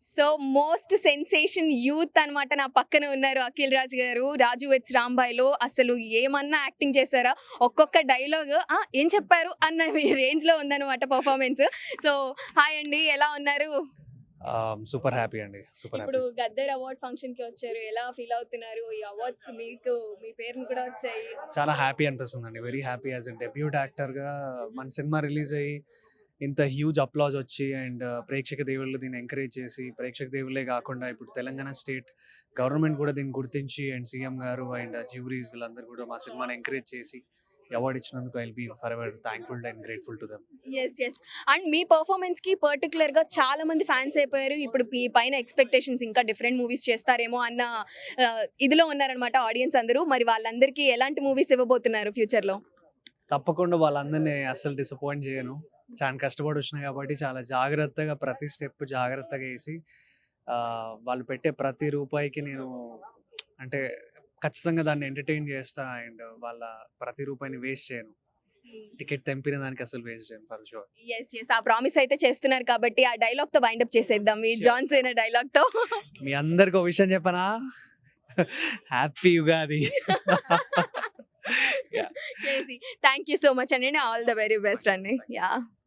So most sensation youth అన్నమాట నా పక్కన ఉన్నారు అఖిల్ రాజ్ గారు. 'రాజు వెడ్స్ రాంబాయ్‌లో' అసలు ఏమన్నా యాక్టింగ్ చేశారా? ఒక్కొక్క డైలాగ్ ఏం చెప్పారు అన్న రేంజ్‌లో ఉందన్నమాట పెర్ఫార్మన్స్. సో హాయ్ అండి, ఎలా ఉన్నారు? సూపర్ హ్యాపీ అండి. సూపర్ ఇప్పుడు హ్యాపీ. 'గద్దర్' అవార్డ్ ఫంక్షన్‌కి వచ్చారు. ఎలా ఫీల్ అవుతున్నారు? ఈ అవార్డ్స్ మీకు మీ పేరుని కూడా వచ్చాయి. చాలా హ్యాపీ అనిపిస్తుందండి. Very happy as a debut యాక్టర్‌గా మన సినిమా రిలీజ్ అయ్యి ఇంత హ్యూజ్ అప్లాజ్ వచ్చి అండ్ ప్రేక్షక దేవుళ్ళు దీన్ని ఎంకరేజ్ చేసి, ప్రేక్షక దేవుళ్ళే కాకుండా ఇప్పుడు తెలంగాణ స్టేట్ గవర్నమెంట్ కూడా దీన్ని గుర్తించి అండ్ సీఎం గారు అండ్ జ్యూరీస్ వీళ్ళందరూ కూడా మా సినిమాని ఎంకరేజ్ చేసి ఈ అవార్డ్ ఇచ్చినందుకు I will be forever thankful and grateful to them. Yes. And మీ పెర్ఫార్మన్స్‌కి పర్టిక్యులర్‌గా చాలా మంది ఫ్యాన్స్ అయిపోయారు. ఇప్పుడు మీ పైన ఎక్స్‌పెక్టేషన్స్ ఇంకా డిఫరెంట్ మూవీస్ చేస్తారేమో అన్న ఇదిలో ఉన్నారనమాట ఆడియన్స్ అందరూ. మరి వాళ్ళందరికీ ఎలాంటి మూవీస్ ఇవ్వబోతున్నారు ఫ్యూచర్‌లో? తప్పకుండా వాళ్ళందరిని అస్సలు డిసప్పాయింట్ చేయను. చాలా కష్టపడి వచ్చినా కాబట్టి చాలా జాగ్రత్తగా ప్రతి స్టెప్ జాగ్రత్తగా ఏసి వాళ్ళు పెట్టే ప్రతి రూపాయికి నేను అంటే ఖచ్చితంగా దాన్ని ఎంటర్‌టైన్ చేస్తా అండ్ వాళ్ళ ప్రతి రూపాయిని వేస్ట్ చేయను. టికెట్ తెంపిన దానికి అసలు వేస్ట్ చేయను ఫర్ ష్యూర్. యెస్. ఆ ప్రామిస్ అయితే చేస్తున్నారు కాబట్టి ఆ డైలాగ్‌తో వైండ్ అప్ చేసేద్దాం. ఈ ష్యూర్. John Cena డైలాగ్‌తో. మీ అందరికి ఒక విషయం చెప్పనా? Happy Ugadi. Yeah! Crazy. Thank you so much అండి. ఆల్ ద వెరీ బెస్ట్ అండి. యాహ్!